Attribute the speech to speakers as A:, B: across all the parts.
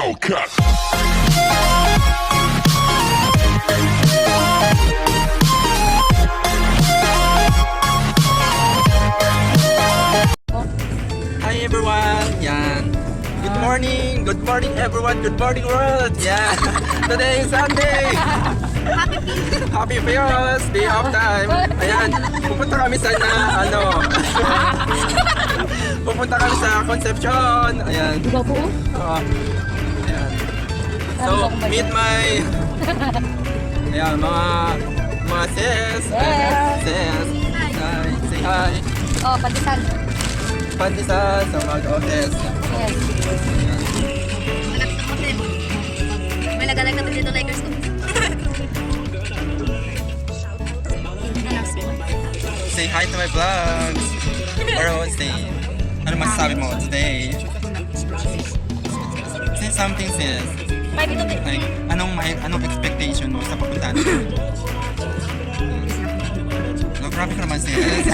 A: Hellcat.
B: Hi everyone! Yan. Good morning everyone! Good morning world! Yan. Today is Sunday! Happy Feels! Day of time! Ayan. Pupunta kami sa pupunta kami sa Concepcion! Ayan. Ayan. So, meet my ayan, mga sis! Sis! Hi! Say hi!
C: Oh, pantisan.
B: Pandesal sa mag-office.
C: Yes.
D: May nagalag na dito Lakers ko.
B: Say hi to my vlogs. Or say, ano masasabi mo today? Say something sis.
D: Five ito din.
B: Like, anong expectation mo sa papuntahan? No, grabe ka naman sis.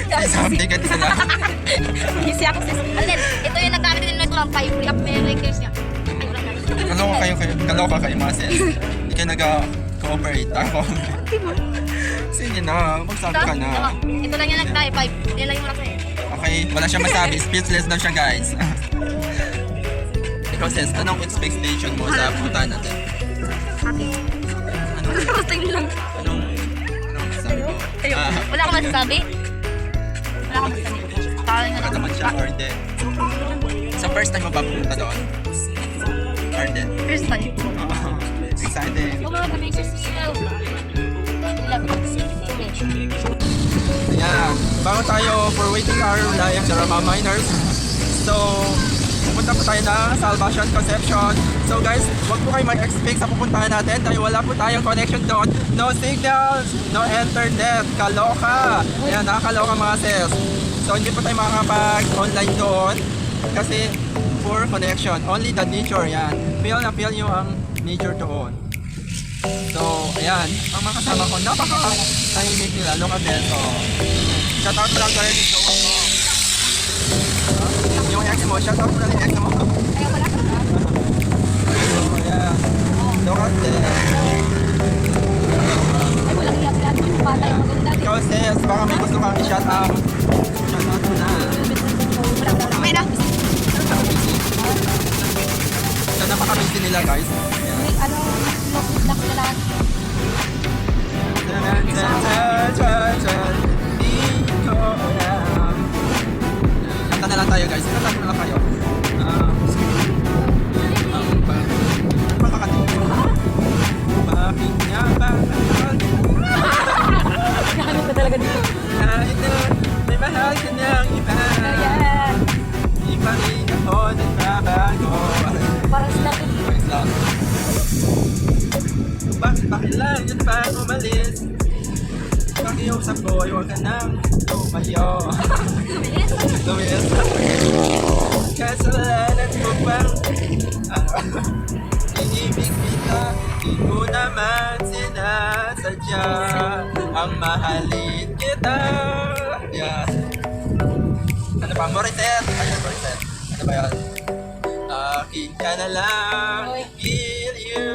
B: Say something ka sila.
D: Easy ako sis. Alin, ito yung naggamit din nito ng 5 free up may Lakers niya.
B: Kaloka kayo mga sis. Hindi kayo nag-cooperate ako. Sige na, magsabi ka na.
D: Ito lang yung nagtayo, 5. Yan lang yung malaki.
B: Okay, wala siya masabi. Speechless daw siya guys. Ikaw sis, anong expectation mo sa puntahan natin?
D: Happy. Basta yun lang.
B: Anong masasabi mo?
D: Wala akong masasabi. Wala akong masasabi. Tawag nga lang.
B: Naman siya or hindi? Sa first time mo ba pumunta doon? Or hindi?
D: First time.
B: Excited.
D: Mga kabigis siya.
B: Yeah, bago tayo for waiting our live sa Rama Miners. So, pupunta po tayo ng Salvation Concepcion. So guys, wag po kayo mag-expect sa pupuntahan natin dahil wala po tayong connection doon. No signals, no internet. Kaloka. Ayan, nakakaloka mga sis. So hindi po tayo makakapag-online doon kasi poor connection. Only the nature, yan. Feel na feel nyo ang nature doon. So, ayan. Ang mga kasama ko, napaka-tahimik nila. Look at this. So, shout out mo lang tayo dito. Yung ex mo, shout out mo lang yung ex mo. So, ayan. Look at this. Ikaw sis, baka may gusto kang i-shout out. Shout out mo na.
D: May na.
B: So, napaka-busy nila guys.
C: Ano, lock na lahat.
B: Kanta na lang tayo guys. Kanta na lang kayo. Bakit niya ba?
C: Nakamit ko talaga dito.
B: Kahit na may mahal ka niyang iba.
C: Ayan.
B: Di pa rin ako nagbabago.
C: Parang snapin.
B: Wait lang. Bakit ba kailangan pa umalis? Pakiusap ko, huwag ka nang tumayo. Lumilis. Kasalanan ko bang inibig kita, di ko naman sinasadya ang mahalin kita. Yes. Ano ba? Morissette? Ayun, Morissette. Ano ba yan? Akin ka na lang, I feel you.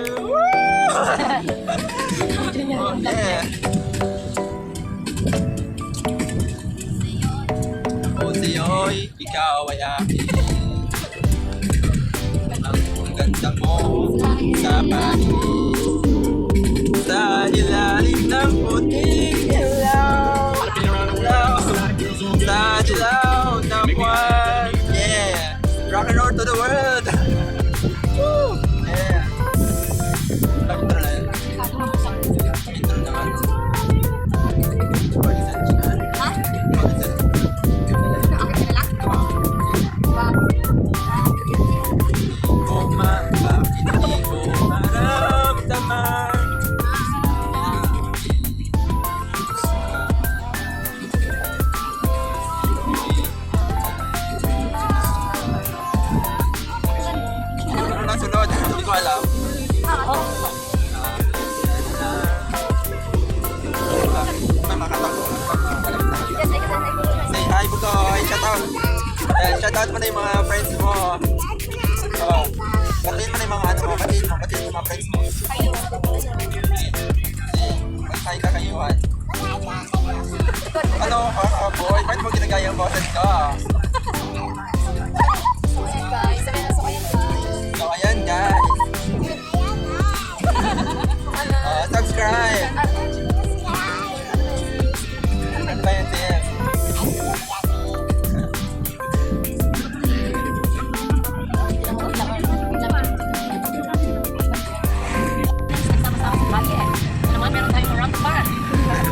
B: Oh, yeah. Ako sa'yo'y ikaw ay akin. Ang ganda mo sa paligid, sa ilalim ng puting ilaw, sa dilaw ng buwan. Yeah, rock and roll to the world. Woo! Yeah. Intro na yun. Intro naman.
D: Ha?
B: Hindi ko maramdaman. Ano na sunod? Hindi ko alam. May makatakbo. Say hi, Bugoy. Shout out. Ayan, shout out mo na yung mga friends mo. Oh, batiin mo yung mga ano mo, batiin mo, mga friends mo.
C: Kayo.
B: Magkaya ka kayuhan. Ano, boy, bakit mo ginagaya yung boses ka?
C: Guys, sabi na so kayo guys.
B: So, ayan guys. Subscribe! Ano ba yun, sis?
C: Sama-sama sa kali eh. Naman meron tayong rock bar.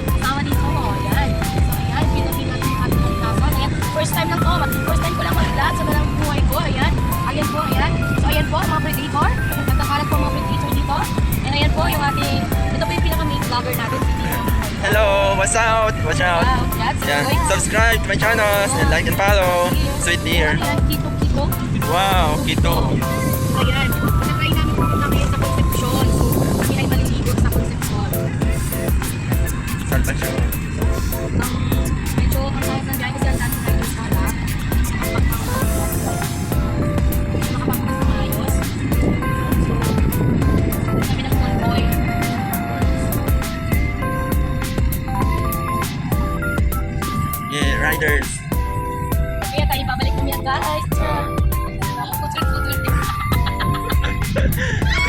C: Kasama dito. Ayan. So ayan, pinutin natin yung ating pagkasan. Ayan, first time lang to. First time ko lang mag-vlog sa malang buhay ko. Ayan. Ayan po, ayan. So ayan po, mga predator. Nagkakalat po mga predator dito. And ayan po yung ating, ito po yung pinaka-main vlogger natin. Si Tito.
B: Hello, what's out? Watch out!
C: Wow, that's
B: Yeah,
C: going on.
B: subscribe to my channels and like and follow. Sweet dear.
C: Ayan, Kito.
B: Wow, Kito.
C: Ayan. Natry namin pupunta ngayon sa Concepcion. So, kami ay maliligo sa Concepcion.
B: Salvation.
C: Medyo ang sayang ng biyahe kasi ang dati tayo sa harap. Makapagpas na ayos. Kami ng convoy.
B: Yeah, riders.
C: Kaya tayo babalik kami yan guys. Putul-putul din.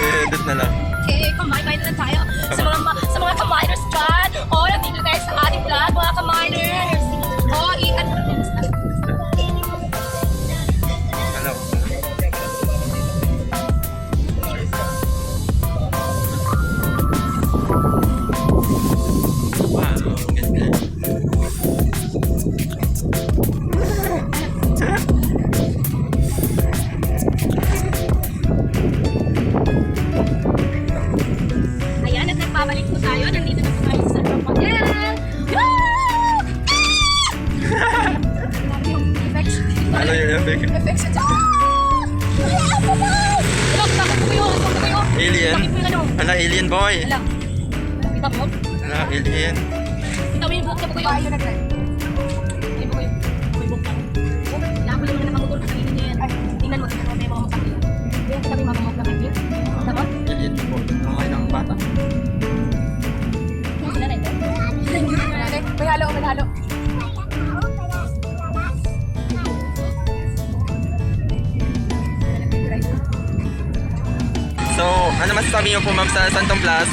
B: Edit na lang.
C: Okay, kamay-may na lang tayo. Sa mga kaminers dyan. Oh, nandito tayo sa ating vlog, mga kaminers. Oh,
B: Hello. Wow, ganda.
C: Ayan, at nagbabalik po tayo. Nandito na po tayo sa Rampagel.
B: Ano yung epic?
C: Effects sa dyan. Hello, takot ko kayo. Takot ko kayo.
B: Alien?
C: Bakit mo yung ano?
B: Ala, alien boy.
C: Hala. Kita mo?
B: Ala, alien.
C: Kita mo yung buhok niya po kayo. Ayaw na dyan. Ayaw po kayo. May buhok niya. Wala ko yung mga nakangugol na kanina niya. Ay, tingnan mo. Tingnan mo tayo mga makakil. Yan, kita mo yung mamamok na kayo. Tama?
B: Alien po. Mga ilang bata.
C: Sila na ito. May halo, may halo.
B: So, ano masasabi niyo po ma'am sa Santong Plus?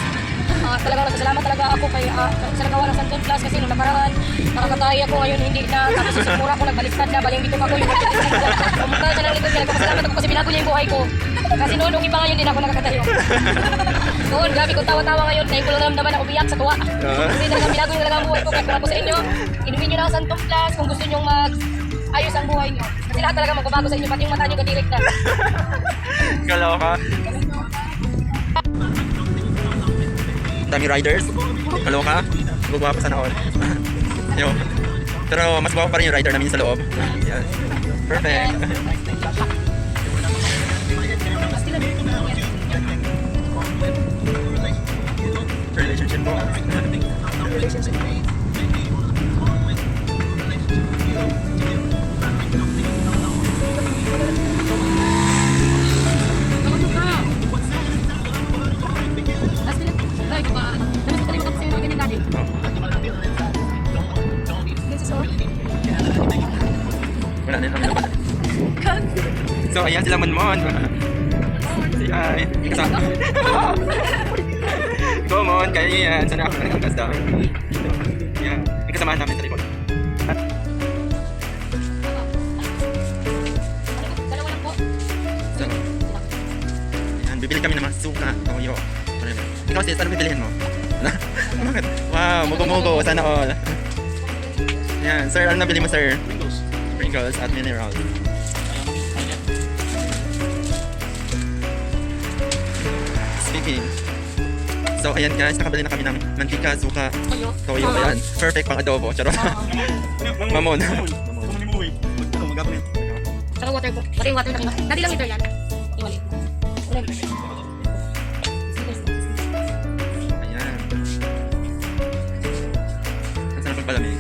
C: Talagang nagpasalamat talaga ako kay sa nagawa ng Santon Plus kasi nung nakaraan nakakatay ako ngayon hindi na tapos sa simura ko nagbaliktad na baling dito ako yung pumunta sa nang likod kaya nagpasalamat ako kasi binago niya yung buhay ko kasi noon nung iba ngayon din ako nakakatayo noon grabe kong tawa-tawa ngayon dahil ko lang naman ako biyak sa tuwa kasi talagang binago niya talaga ang buhay ko kaya para po sa inyo inumin nyo na ang Santon Plus kung gusto nyo ayos ang buhay nyo kasi lahat talaga magbabago sa inyo pati yung mata nyo kadirik na
B: Kaloka. Dami riders. Kaloka. Gugwa pa sana all. Yo. Pero mas guwapo pa rin yung rider namin sa loob. Yan. Perfect. Relationship po. Wala na yung So, ayan sila Monmon. Say hi. Kasama. Go Mon, kaya yan. Sana ako ng gasta. Yan. May kasamahan namin sa likod. So, ayan, bibili kami ng mga suka, toyo. Ikaw sis, ano bibilihin mo? Bakit? Wow, mugo-mugo. Sana all. Yan, sir, ano nabili mo sir? Pringles at minerals. Speaking. So, ayan guys, nakabili na kami ng mantika, suka, toyo. Ayan, perfect pang adobo. Charot. Mamon.
C: Saka water po. Pati yung water na kinuha. Dati lang ito yan. Iwali. Ulit.
B: Ayan. Ang sarap magpalamig.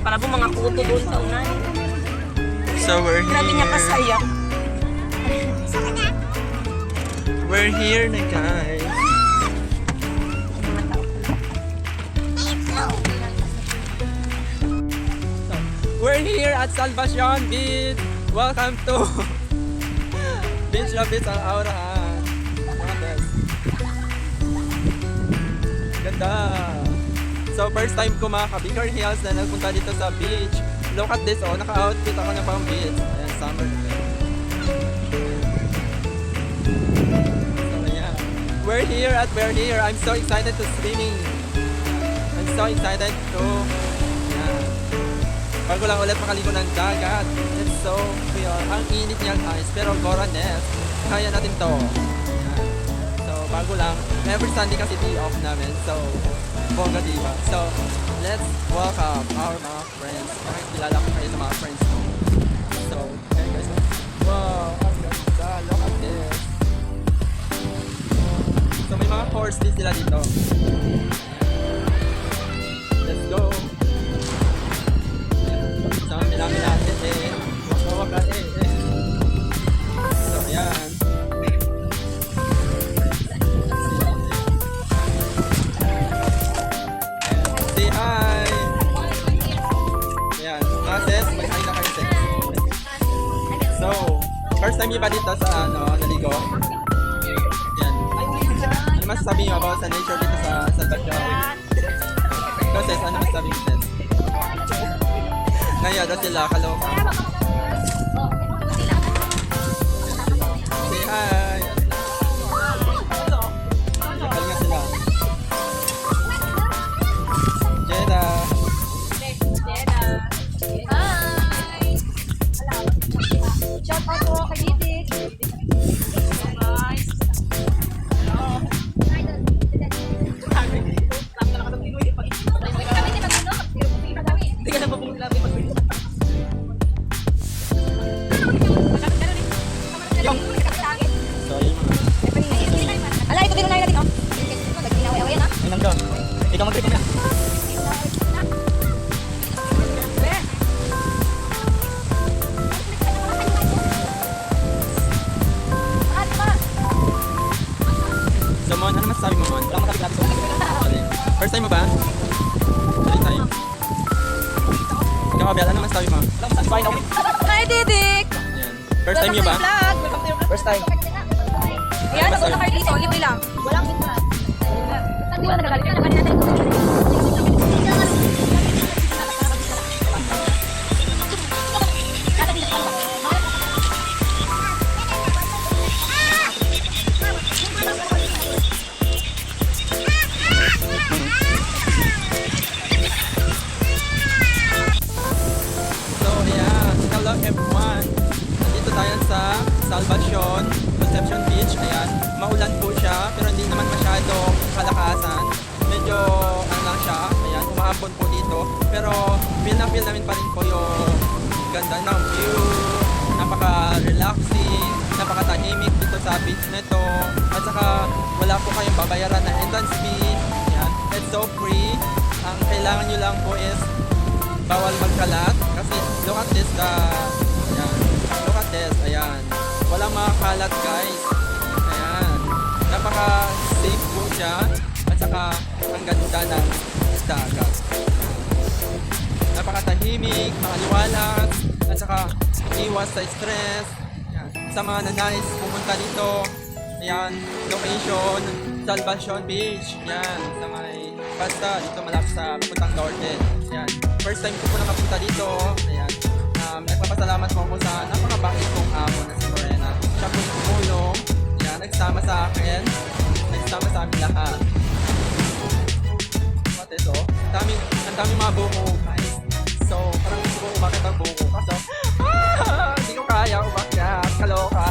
C: Para po mga kuto doon sa unan.
B: So, we're here.
C: Grabe niya kasaya.
B: We're here na guys. We're here at Salvacion Beach. Welcome to Beach na Beach ang aurahan. Ganda. So first time ko mga ka-Bigger Hills na nagpunta dito sa beach. Look at this, oh, naka-outfit ako na pang beach. Ayan, summer. So yeah. We're here. I'm so excited to swimming. I'm so excited to bago lang ulit makaligo ng dagat. It's so real. Ang init niya guys, pero Goranes, kaya natin to. Ayan. So bago lang, every Sunday kasi day off namin. So bongga diba? So let's welcome our mga friends. Pakikilala ko kayo sa mga friends ko. So, okay guys. Wow, ang ganda. Look at this. So may mga horse din sila dito. Let's go. Sabi namin natin mawaka So ayan. Say hi. Ayan. Sis, mag-hi na kayo sis. So, first time niyo ba dito sa naligo? Ayan. Ano masasabi niyo about sa nature dito sa Salvacion? Ikaw sis, ano masasabi niyo sis? Ngayon na sila, kaloka. Say hi! Kapal nga sila. Jenna!
D: Hi! Shout out po kay Didik.
B: So, yun mga.
D: Ala, ito din unahin natin, oh. Ginaway-away yan, ah.
B: Ay, nangga. Ikaw mag-trip na. So, Mon, ano masasabi mo, Mon? Walang masabi natin. First time mo ba? Second time. Ikaw, Abel, ano masasabi mo?
D: Hi, Didik!
B: Ayan. First time niyo ba?
A: First time.
D: Yan, napunta kayo dito. Libre lang. Walang kita. Hindi ba nagagalit ka? Nagalit natin.
B: So, ayan. Hello, everyone. Nandito tayo sa Salvacion, Concepcion Beach. Ayan. Maulan po siya, pero hindi naman masyadong kalakasan. Medyo, ano lang siya. Ayan, umahapon po dito. Pero, feel namin pa rin po yung ganda ng view. Napaka-relaxing, napaka-tahimik dito sa beach na ito. At saka, wala po kayong babayaran na entrance fee. Ayan. It's so free. Ang kailangan nyo lang po is bawal magkalat kasi look at this look at this, ayan, walang makakalat guys, ayan, napaka safe po siya at saka ang ganda ng dagat, napaka tahimik, makaliwalas at saka iwas sa stress. Ayan. Sa mga nanais pumunta dito, ayan, location Salvacion Beach, ayan, sa may basta dito malapit sa Puntang Norte. Ayan. First time ko po nakapunta dito. Ayan. Nagpapasalamat po ako sa napakabait kong amo na si Morena. Siya po yung tumulong. Ayan. Nagsama sa akin. Nagsama sa amin lahat. What is so? Ang daming mga buko guys. So, parang gusto ko umakit ang buko. Kaso, hindi ko kaya umakyat. Kaloka.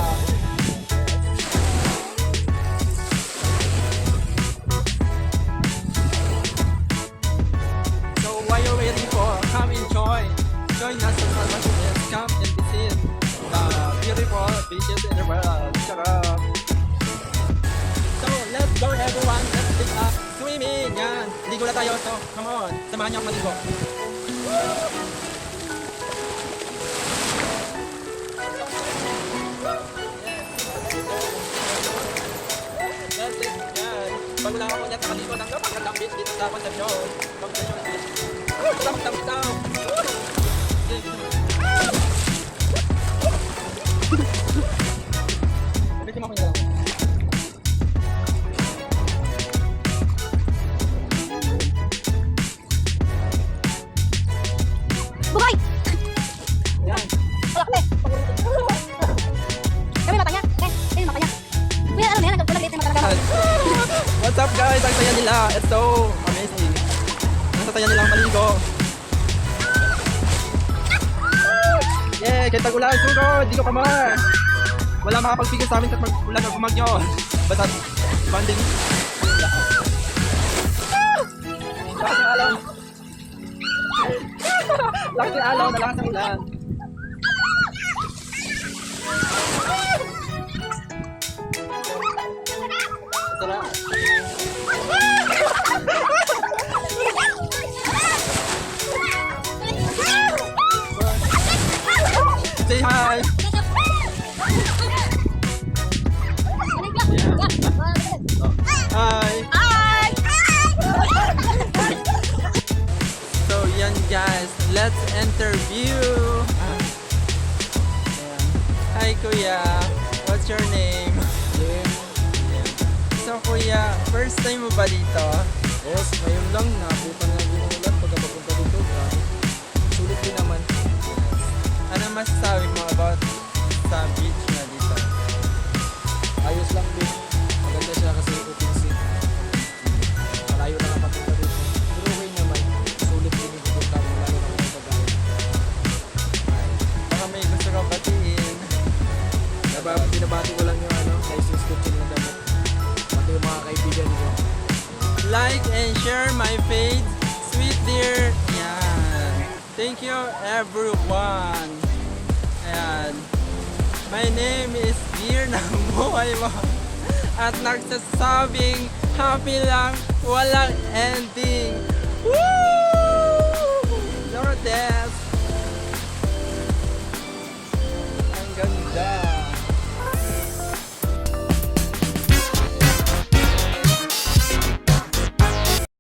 B: You're waiting for, come enjoy. Join us in Salvacion. Come and visit the beautiful beaches in the world. Shut up. So let's go everyone. Let's pick up swimming. Yan. Ligo na tayo. So come on. Samahan niyo ako maligo. Bago lang ako ulit nakaligo ng napakagandang beach dito sa Concepcion. Concepcion Beach. Magdamag daw. Pwede mo ako niya lang.
D: Bukay!
B: Yan.
D: Wala kami! Kami mata niya. Kami mata niya. Kuya, ano na yan? Nagkulang liit na mata na.
B: What's up guys? Ang saya nila. It's so amazing. Nasa saya nilang maligo. Yeah, kahit tag-ulan, sugod, di ko kamar. Wala makapagpigil sa amin sa pag-ulan o bumagyo. Basta banding. Lakas ng alaw. Lakas ng alaw, nalakas ng ulan. Sarap. Say hi! Hi! So yan guys, let's interview! Hi kuya, what's your name? So kuya, first time mo ba dito?
A: Yes, ngayon lang nabutan nga yung ulan pagkapapunta dito. Grabe. Sulit din naman.
B: Ano masasabi mo about sa beach na dito?
A: Ayos lang din. Maganda siya kasi open sea. Malayo na lang papunta dito. Pero okay naman. Sulit din yung pupunta mo lalo na kung pagkain.
B: Baka may gusto kang batiin.
A: Binabati ko lang yung license ko chill na gamot. Pati yung mga kaibigan ko.
B: Like and share my page, Sweet Dear. Yan. Thank you everyone. Ayan. My name is Dear ng buhay mo. At nagsasabing happy lang, walang ending. Woo!